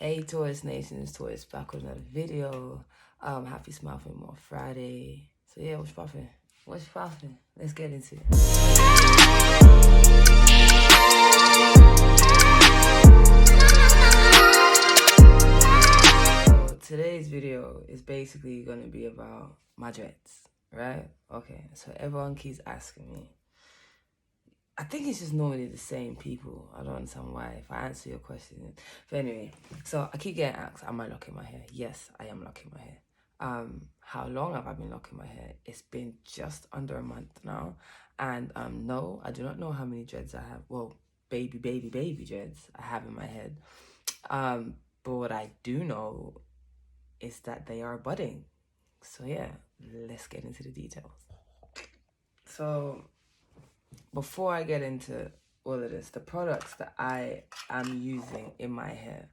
Hey Taurus Nation, it's Taurus back with another video. Happy Smile for More Friday. So yeah, what's poppin'? What's poppin'? Let's get into it. So today's video is basically gonna be about my dreads, right? Okay, so everyone keeps asking me. I think it's just normally the same people. I don't understand why. If I answer your question, but anyway, so I keep getting asked, am I locking my hair? Yes, I am locking my hair. How long have I been locking my hair? It's been just under a month now, and no, I do not know how many dreads I have. Well, baby dreads I have in my head. But what I do know is that they are budding. So yeah, let's get into the details. So before I get into all of this, the products that I am using in my hair,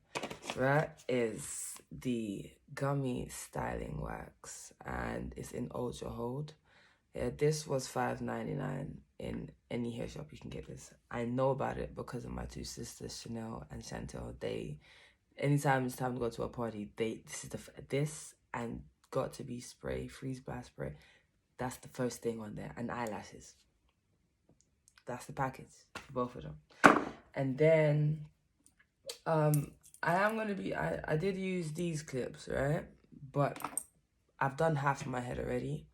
right, is the gummy styling wax, and it's in Ultra Hold. Yeah, this was $5.99 in any hair shop. You can get this. I know about it because of my two sisters, Chanel and Chantel. Anytime it's time to go to a party, this and Got to Be spray, freeze blast spray. That's the first thing on there, and eyelashes. That's the package for both of them. And then I did use these clips, right? But I've done half of my head already.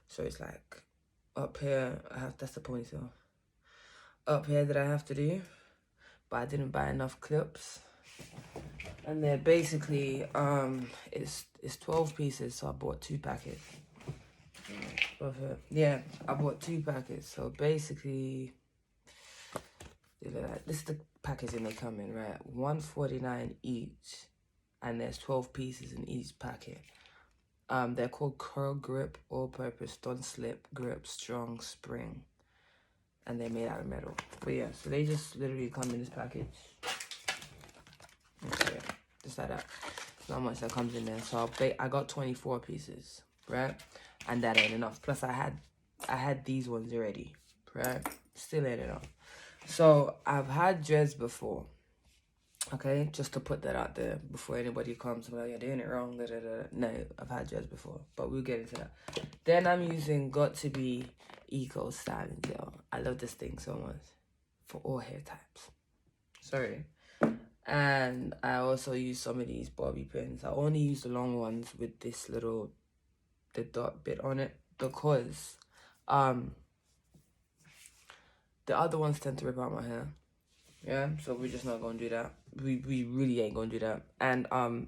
So it's like up here, that's the ponytail. Up here that I have to do. But I didn't buy enough clips. And they're basically it's 12 pieces, so I bought 2 packets. Yeah, I bought 2 packets. So basically, this is the packaging they come in, right? $149 each, and there's 12 pieces in each packet. They're called Curl Grip All-Purpose Don't Slip Grip Strong Spring, and they're made out of metal. But yeah, so they just literally come in this package. Okay, just like that. Not much that comes in there. So I got 24 pieces, right? And that ain't enough. Plus I had these ones already, right? Still ain't enough. So I've had dreads before, okay? Just to put that out there before anybody comes and like, you're doing it wrong, da, da, da. No, I've had dreads before, but we'll get into that. Then I'm using Got to Be Eco Styling Gel. I love this thing so much for all hair types. Sorry. And I also use some of these bobby pins. I only use the long ones with this the dot bit on it, because the other ones tend to rip out my hair. Yeah, so we're just not gonna do that. We really ain't gonna do that. And I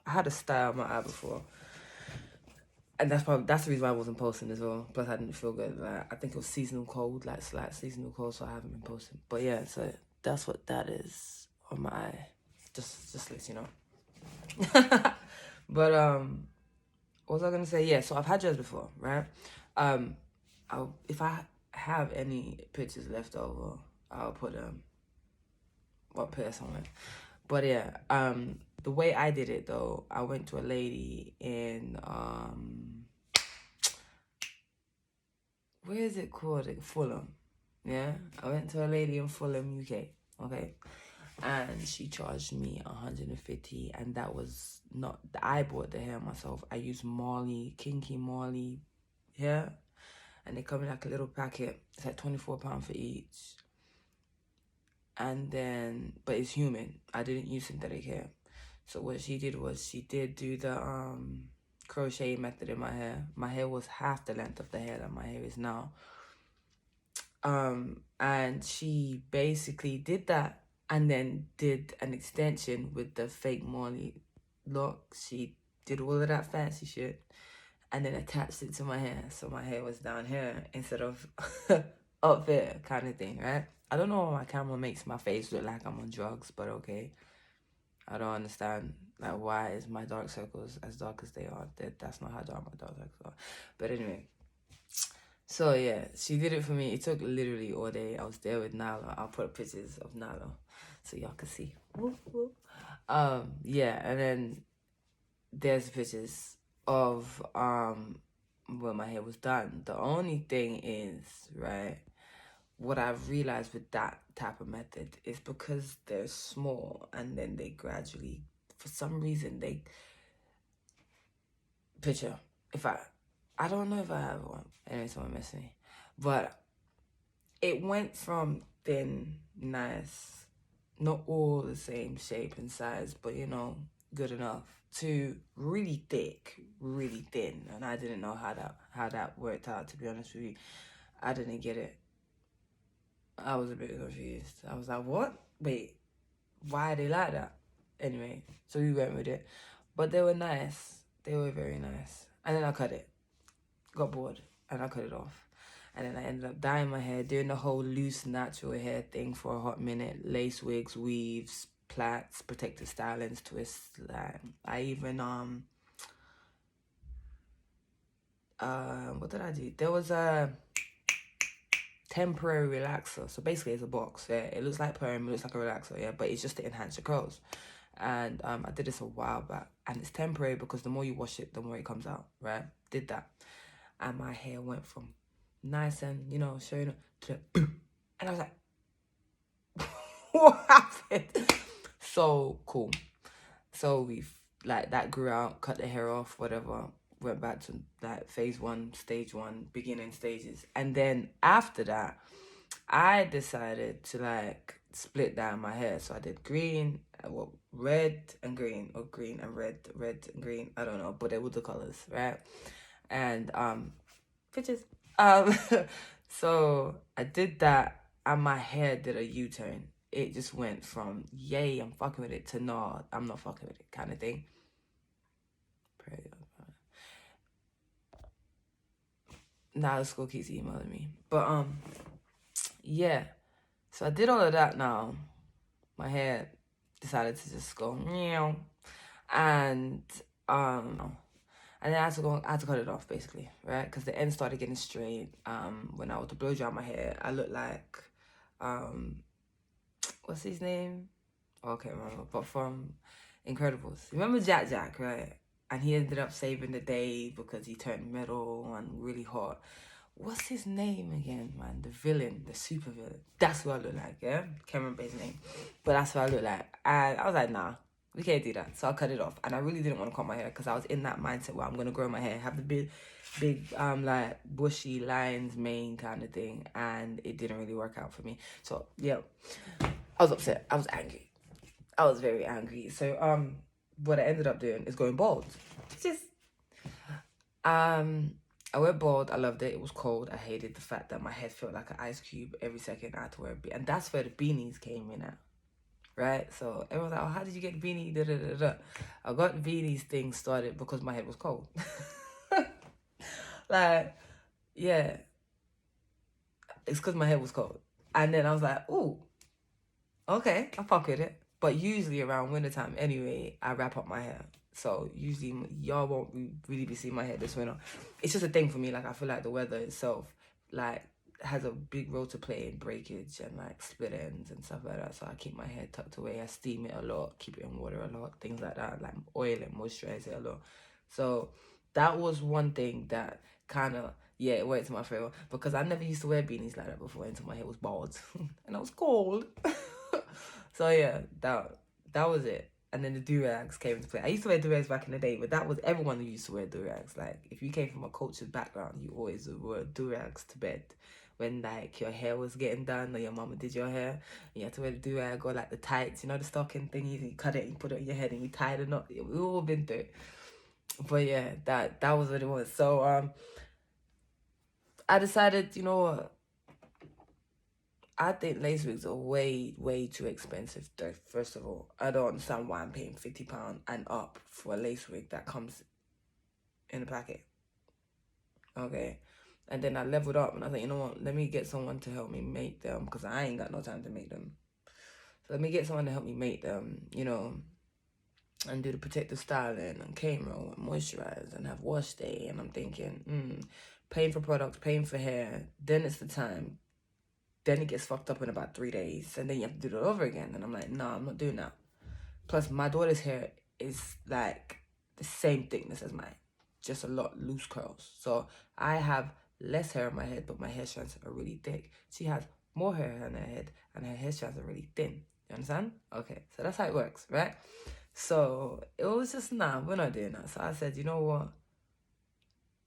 had a style on my eye before, and that's the reason why I wasn't posting as well. Plus I didn't feel good. Like, I think it was seasonal cold, like slight seasonal cold, so I haven't been posting. But yeah, so that's what that is on my eye. Just let you know. But what was I gonna say? Yeah, so I've had dreads before, right? If I have any pictures left over, I'll put them up here somewhere. But yeah, the way I did it though, I went to a lady in where is it called? Fulham. Yeah, I went to a lady in Fulham, UK. Okay, and she charged me 150, and that was not. I bought the hair myself. I used Kinky Marley hair, and they come in like a little packet. It's like £24 for each. And then, but it's human. I didn't use synthetic hair. So what she did was she did do the crochet method in my hair. My hair was half the length of the hair that my hair is now. And she basically did that and then did an extension with the fake Marley lock. She did all of that fancy shit and then attached it to my hair. So my hair was down here instead of up there, kind of thing, right? I don't know why my camera makes my face look like I'm on drugs, but okay. I don't understand, like, why is my dark circles as dark as they are? That's not how dark my dark circles are. But anyway, so yeah, she did it for me. It took literally all day. I was there with Nala. I'll put pictures of Nala so y'all can see. Whoop, whoop. Yeah, and then there's pictures of when my hair was done. The only thing is, right, what I've realized with that type of method is because they're small and then they gradually, for some reason, they picture. If I don't know if I have one. Anyway, someone messaged me, but it went from thin, nice, not all the same shape and size, but you know, good enough, to really thick, really thin, and I didn't know how that worked out. To be honest with you, I didn't get it. I was a bit confused. I was like, what? Wait, why are they like that? Anyway, so we went with it. But they were nice. They were very nice. And then I cut it. Got bored. And I cut it off. And then I ended up dyeing my hair, doing the whole loose natural hair thing for a hot minute. Lace wigs, weaves, plaits, protective stylings, twists. I even, what did I do? There was a temporary relaxer. So basically it's a box. Yeah, it looks like perm, it looks like a relaxer, yeah, but it's just to enhance your curls. And I did this a while back, and it's temporary because the more you wash it, the more it comes out, right? Did that, and my hair went from nice and, you know, showing up to and I was like, what happened? So cool. So we've like that grew out, cut the hair off, whatever, went back to like phase 1, stage 1, beginning stages. And then after that, I decided to like split down my hair. So I did green, well, red and green, or green and red and green, I don't know, but they were the colors, right? And pictures. Um so I did that, and my hair did a U-turn. It just went from yay, I'm fucking with it, to no, I'm not fucking with it kind of thing. Now the school keeps emailing me. But yeah. So I did all of that now. My hair decided to just go meow. And then I had to cut it off basically, right? Because the end started getting straight. When I was to blow dry my hair, I looked like what's his name? Oh, I can't remember. But from Incredibles. Remember Jack, right? And he ended up saving the day because he turned metal and really hot. What's his name again, man? The villain, the super villain. That's what I look like, yeah? Can't remember his name. But that's what I look like. And I was like, nah, we can't do that. So I cut it off. And I really didn't want to cut my hair because I was in that mindset where I'm going to grow my hair, have the big, like, bushy lines, mane kind of thing. And it didn't really work out for me. So, yeah, I was upset. I was angry. I was very angry. So, what I ended up doing is going bald. Just, I went bald. I loved it. It was cold. I hated the fact that my head felt like an ice cube every second I had to wear a beanie. And that's where the beanies came in at, right? So everyone was like, oh, how did you get the beanie? Da, da, da, da. I got the beanies thing started because my head was cold. Like, yeah. It's because my head was cold. And then I was like, ooh, okay, I fuck with it. But usually around wintertime anyway, I wrap up my hair. So usually y'all won't really be seeing my hair this winter. It's just a thing for me. Like, I feel like the weather itself, like, has a big role to play in breakage and like split ends and stuff like that. So I keep my hair tucked away. I steam it a lot, keep it in water a lot, things like that. Like oil and moisturize it a lot. So that was one thing that kind of, yeah, it worked in my favor because I never used to wear beanies like that before until my hair was bald and I was cold. So yeah, that was it. And then the do-rags came into play. I used to wear do-rags back in the day, but that was everyone who used to wear do-rags. Like, if you came from a cultured background, you always wore do-rags to bed. When, like, your hair was getting done or your mama did your hair, you had to wear the do-rag or, like, the tights, you know, the stocking thingies, and you cut it and you put it on your head and you tied it up. We've all been through it. But yeah, that was what it was. So, I decided, you know what? I think lace wigs are way, way too expensive. First of all, I don't understand why I'm paying £50 and up for a lace wig that comes in a packet. Okay. And then I leveled up and I thought, you know what? Let me get someone to help me make them because I ain't got no time to make them. So let me get someone to help me make them, you know, and do the protective styling and cane roll and moisturize and have wash day. And I'm thinking, paying for products, paying for hair, then it's the time. Then it gets fucked up in about 3 days. And then you have to do it over again. And I'm like, no, I'm not doing that. Plus, my daughter's hair is like the same thickness as mine. Just a lot loose curls. So I have less hair on my head, but my hair strands are really thick. She has more hair on her head, and her hair strands are really thin. You understand? Okay, so that's how it works, right? So it was just, nah, we're not doing that. So I said, you know what?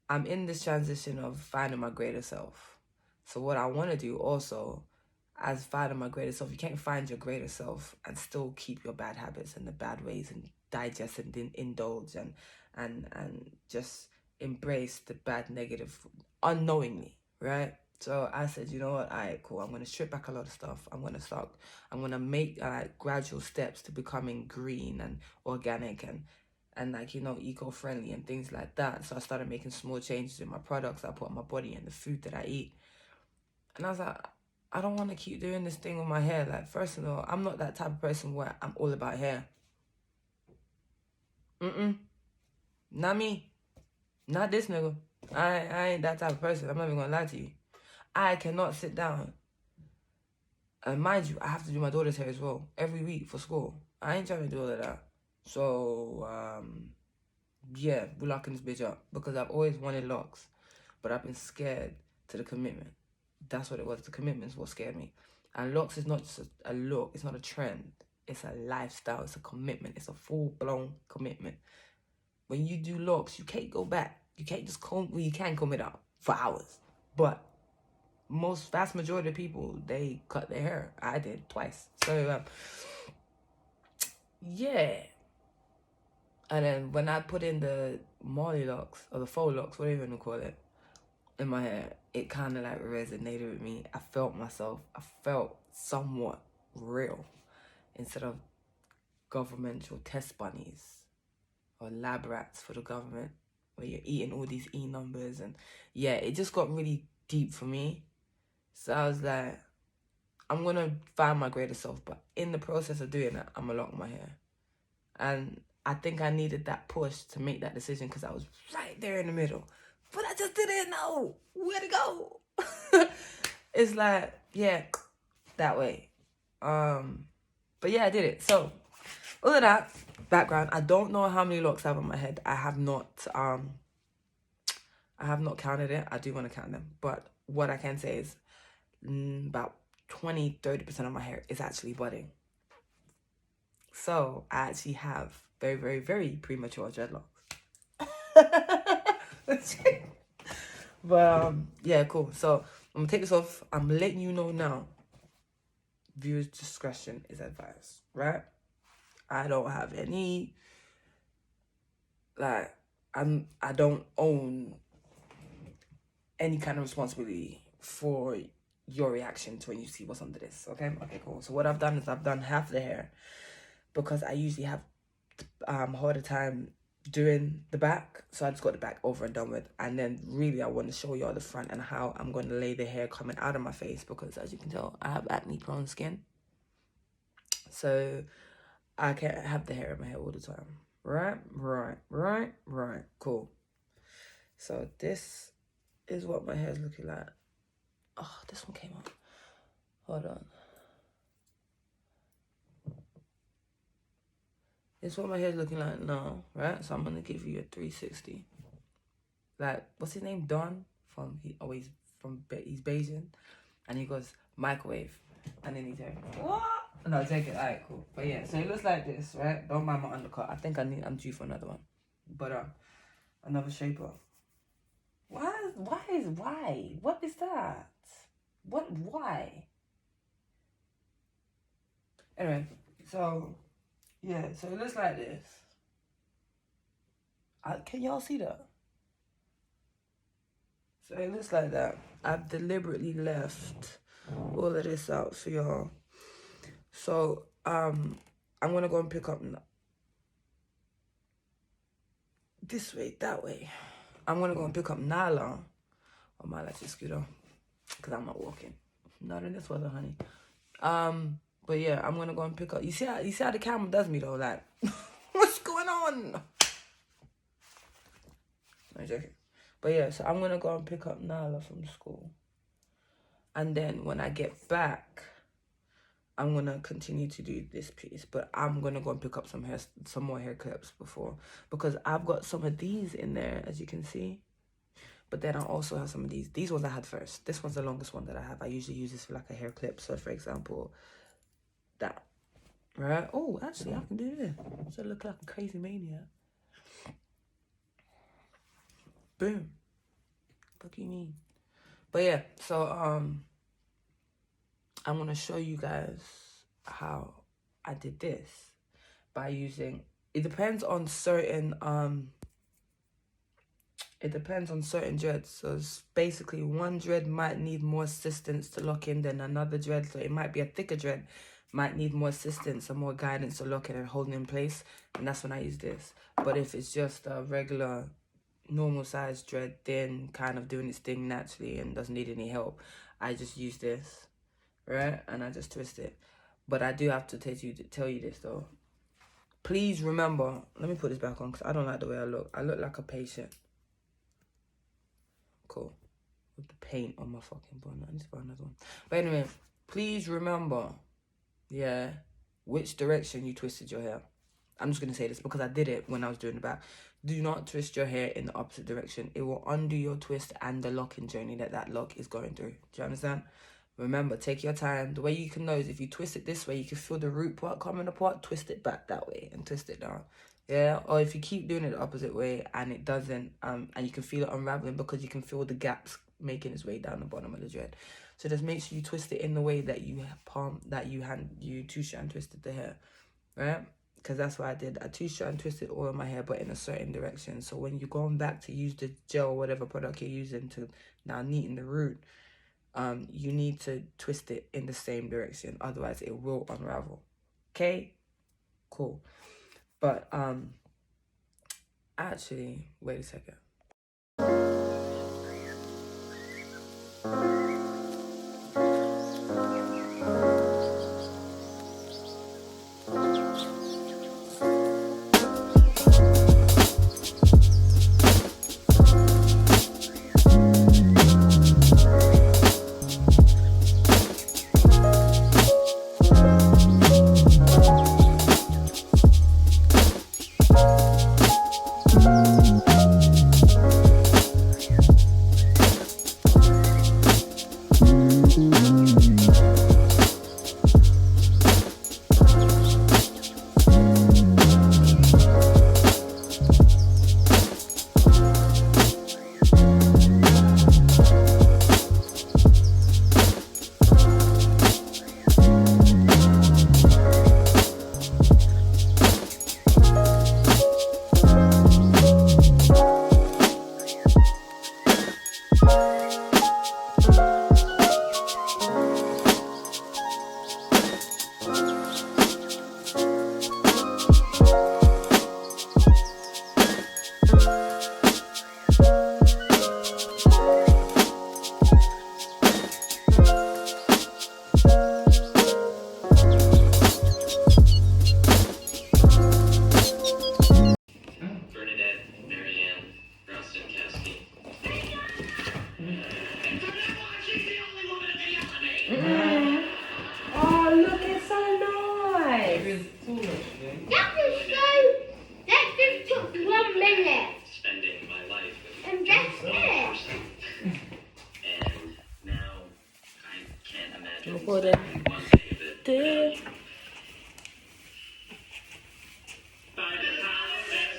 I'm in this transition of finding my greater self. So what I want to do also, as finding my greater self, you can't find your greater self and still keep your bad habits and the bad ways and digest and indulge and just embrace the bad negative unknowingly, right? So I said, you know what, all right, cool. I'm going to strip back a lot of stuff. I'm going to make gradual steps to becoming green and organic and like, you know, eco-friendly and things like that. So I started making small changes in my products I put on my body and the food that I eat. And I was like, I don't want to keep doing this thing with my hair. Like, first of all, I'm not that type of person where I'm all about hair. Not me. Not this nigga. I ain't that type of person. I'm not even gonna lie to you. I cannot sit down. And mind you, I have to do my daughter's hair as well every week for school. I ain't trying to do all of that. So, yeah, we're locking this bitch up because I've always wanted locks, but I've been scared to the commitment. That's what it was. The commitment's what scared me. And locks is not just a look. It's not a trend. It's a lifestyle. It's a commitment. It's a full-blown commitment. When you do locks, you can't go back. You can't just comb. Well, you can comb it out for hours, but vast majority of people, they cut their hair. I did twice. So yeah. And then when I put in the Molly locks or the faux locks, whatever you want to call it, in my hair, it kind of like resonated with me. I felt myself. I felt somewhat real instead of governmental test bunnies or lab rats for the government where you're eating all these E numbers. And yeah, it just got really deep for me. So I was like, I'm going to find my greater self. But in the process of doing that, I'm going to lock my hair. And I think I needed that push to make that decision because I was right there in the middle. But I just didn't know where to go. It's like, yeah, that way. But yeah, I did it. So, all of that background, I don't know how many locks I have on my head. I have not counted it. I do want to count them. But what I can say is about 20-30% of my hair is actually budding. So I actually have very, very, very premature dreadlocks. But yeah, cool. So I'm gonna take this off. I'm letting you know now. Viewers' discretion is advised, right? I don't have any, like, I don't own any kind of responsibility for your reaction to when you see what's under this, okay? Okay, cool. So what I've done is I've done half the hair because I usually have a harder time doing the back, so I just got the back over and done with. And then really I want to show y'all the front and how I'm going to lay the hair coming out of my face because as you can tell, I have acne prone skin, so I can't have the hair in my hair all the time. Right, cool. So this is what my hair is looking like. Oh, this one came out. Hold on. This is what my hair's looking like now, right? So I'm gonna give you a 360. Like, what's his name? Don he's Bayesian, and he goes microwave, and then he's like, what? No, take it. Alright, cool. But yeah, so it looks like this, right? Don't mind my undercut. I think I'm due for another one, but another shaper. Why? What is that? Why? Anyway, so. Yeah, so it looks like this. Can y'all see that? So it looks like that. I've deliberately left all of this out for y'all. So, I'm going to go and pick up this way, that way. I'm going to go and pick up Nyla on my electric scooter because I'm not walking. Not in this weather, honey. But yeah, I'm gonna go and pick up. You see how the camera does me though? Like, what's going on? I'm joking. But yeah, so I'm gonna go and pick up Nala from school, and then when I get back, I'm gonna continue to do this piece. But I'm gonna go and pick up some more hair clips because I've got some of these in there, as you can see. But then I also have some of these. These ones I had first. This one's the longest one that I have. I usually use this for like a hair clip. So for example, that, right? Oh, actually, I can do this. So I look like a crazy maniac. Boom. What do you mean? But yeah, so I'm gonna show you guys how I did this by using. It depends on certain dreads. So it's basically one dread might need more assistance to lock in than another dread. So it might be a thicker dread, might need more assistance and more guidance to lock in and holding in place. And that's when I use this. But if it's just a regular normal size dread, then kind of doing its thing naturally and doesn't need any help, I just use this, right? And I just twist it. But I do have to tell you this though. Please remember, let me put this back on because I don't like the way I look. I look like a patient. Cool. With the paint on my fucking bonnet. I need to buy another one. But anyway, please remember, yeah, which direction you twisted your hair. I'm just going to say this because I did it when I was doing the back. Do not twist your hair in the opposite direction. It will undo your twist and the locking journey that lock is going through. Do you understand? Remember, take your time. The way you can know is if you twist it this way, you can feel the root part coming apart. Twist it back that way and twist it down. Yeah, or if you keep doing it the opposite way and it doesn't, and you can feel it unraveling because you can feel the gaps making its way down the bottom of the dread. So just make sure you twist it in the way that you two-strand twisted the hair, right? Because that's what I did. I two-strand twisted all of my hair, but in a certain direction. So when you're going back to use the gel or whatever product you're using to now neaten the root, you need to twist it in the same direction. Otherwise, it will unravel. Okay? Cool. But, actually, wait a second. Oh, look, it's so nice. That just took 1 minute. Spending my life with And that's it. person. And now I can't imagine Before that. spending one day of it without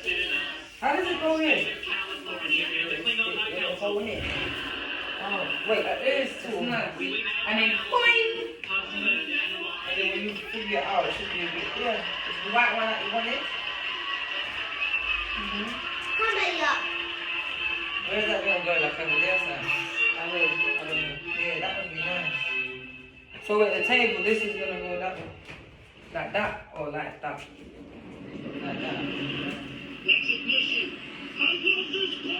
you. How does it go in? California, Go in. Oh, wait, it is too. And then boing! And then when you figure it out, it should be a bit, yeah. It's the white one that you want it. Come here. Where's that gonna go? Like over there, sir? I don't know. Yeah, that would be nice. So at the table, this is gonna go that way. Like that or like that? Like that.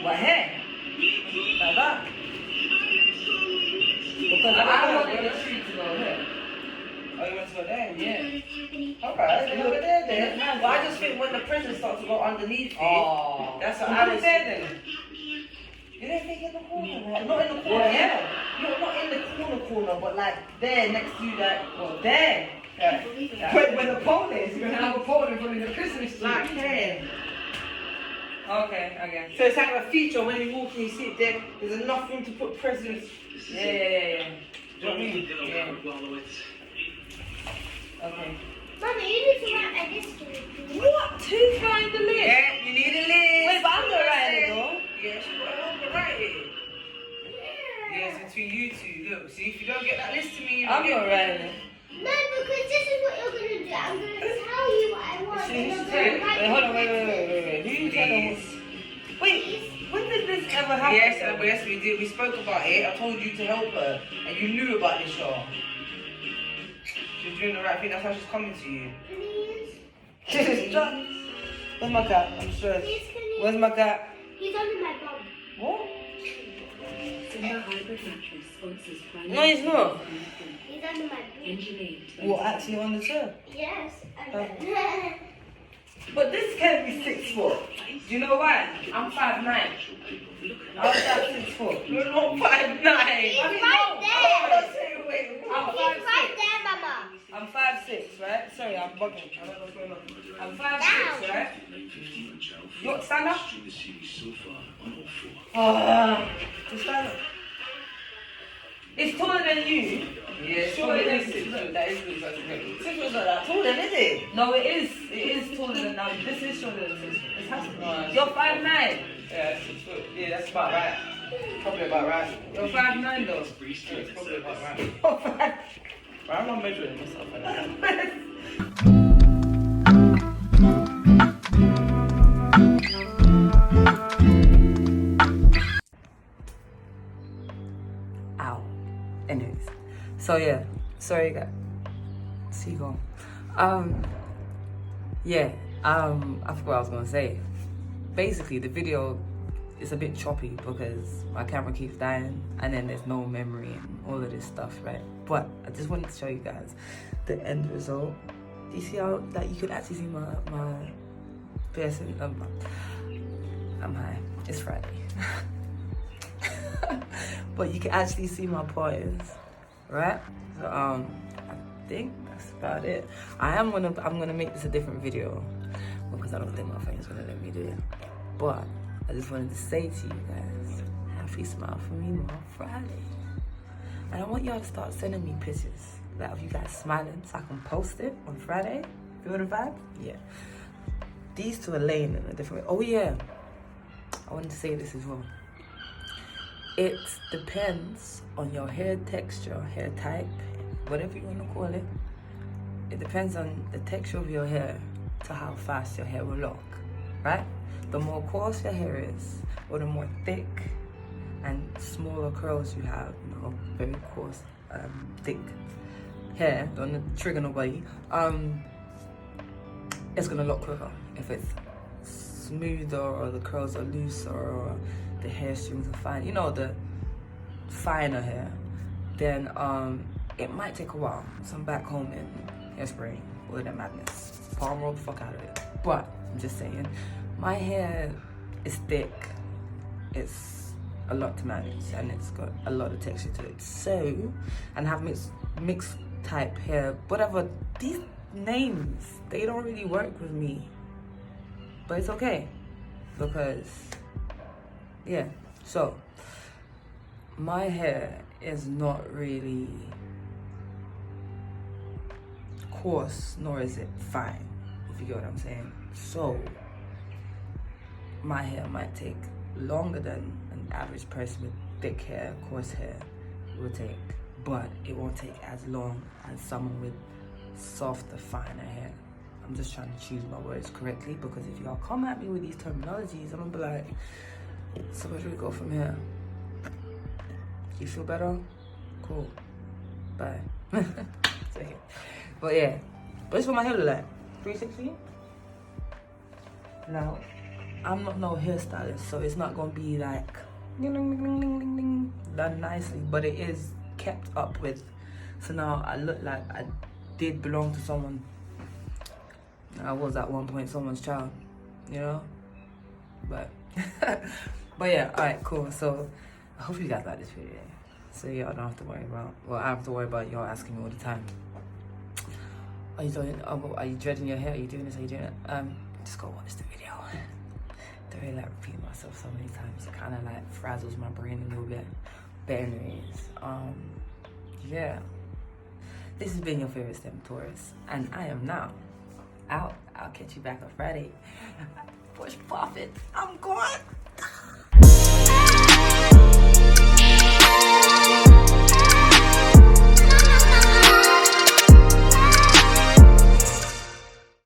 What, hair? Like that? Because I wanted the tree to go here. Oh, you want to go there? Yeah. Okay, then over there then. But I just think when the prison starts to go underneath it, that's what I was there then. You didn't think in the corner, right? Not in the corner, yeah. No, not in the corner, but like there next to you, like, well, there. Yeah. When the pole is, you're going to have a pole in front of the prison street. Like here. Okay, okay. So it's like a feature when you walk and you sit there, there's enough room to put presents. Yeah. Do you know what I mean? You Yeah. know, while it's Okay. Mama, you need to write a list to me. What? Who's writing the list? Yeah, you need a list. Wait, but I'm not writing it though. Yeah, she's got to help her write it. Yeah, it's between you two. Look, see, if you don't get that list to me, you I'm don't not get writing it. No, because this is what you're going to do. I'm going to tell you what I want. She and needs I'm to gonna tell you. write Wait, hold it. on, wait. Who you telling what? Wait, when did this ever happen? Yes, we did. We spoke about it. I told you to help her, and you knew about this, y'all. She's doing the right thing. That's why she's coming to you. Please. Where's my cat? I'm stressed. Please, can you? Where's my cat? He's under my bum. What? Simba Hybrid Mattress sponsors primary. No, he's not. He's under my bum. Engineered. What, actually on the chair? Yes. Oh. But this can't be 6 foot. Do you know why? I'm 5'9". I was at 6 foot. You're not 5'9". He's right there. Wait. I'm He's 5'6". right there, Mama. I'm 5'6", right? Sorry, I'm bugging. I don't know what's going on. I'm 5'6", Down. right? 15-inch outfit. You stand up? Stream the series so far on all 4. Just stand up. It's taller than you. Yeah, Surely surely this this is- is that is good. That's good. 6 foot's not that tall, then, is it? No, it is. It is taller than now. This is shorter than 6 foot. It has to be. No, You're 5'9". Yeah, that's 6 foot. Yeah, that's about right. Probably about right. You're 5'9" though. Yeah, it's probably about right. You're 5'9". But I'm not measuring myself like that. Ow. Anyways. So yeah. Sorry guys. See you go. Yeah. I forgot what I was gonna say. Basically the video is a bit choppy because my camera keeps dying and then there's no memory and all of this stuff, right? But I just wanted to show you guys the end result. Do you see how like you could actually see my piercing? I'm high. It's Friday. But you can actually see my points, right? So I think that's about it. I'm gonna make this a different video because I don't think my friend's gonna let me do it. But I just wanted to say to you guys, happy Smile for Me More Friday. And I want y'all to start sending me pictures like of you guys smiling so I can post it on Friday. Feel the vibe? Yeah. These two are laying in a different way. Oh yeah. I wanted to say this as well. It depends on your hair texture, hair type, whatever you want to call it. It depends on the texture of your hair to how fast your hair will lock, right? The more coarse your hair is, or the more thick and smaller curls you have, you know, very coarse, thick hair, don't trigger nobody, it's gonna lock quicker. If it's smoother or the curls are looser or the hair strings are fine, you know, the finer hair, then it might take a while. So I'm back home in hairspray, all of that madness. Palm roll the fuck out of it. But I'm just saying, my hair is thick. It's a lot to manage and it's got a lot of texture to it. So, and have mixed type hair, whatever. These names, they don't really work with me. But it's okay because, yeah. So, my hair is not really coarse, nor is it fine, if you get what I'm saying. So, my hair might take longer than an average person with thick hair, coarse hair will take, but it won't take as long as someone with softer, finer hair. I'm just trying to choose my words correctly because if y'all come at me with these terminologies, I'm gonna be like, so where do we go from here? Do you feel better? Cool. Bye. But yeah, but it's what my hair look like. 360. Now, I'm not no hairstylist, so it's not gonna be like ding, ding, ding, ding, ding, ding, done nicely, but it is kept up with. So now I look like I did belong to someone. I was at one point someone's child, you know. But but yeah, all right, cool. So I hope you guys like this video, so y'all don't have to worry about. Well, I have to worry about y'all asking me all the time. Are you doing? Are you dreading your hair? Are you doing this? Are you doing it? Just go watch the video. The way like repeat myself so many times, it kind of like frazzles my brain a little bit. But anyways, yeah. This has been your favorite STEM Taurus, and I am now out. I'll catch you back on Friday. Push profit. I'm gone.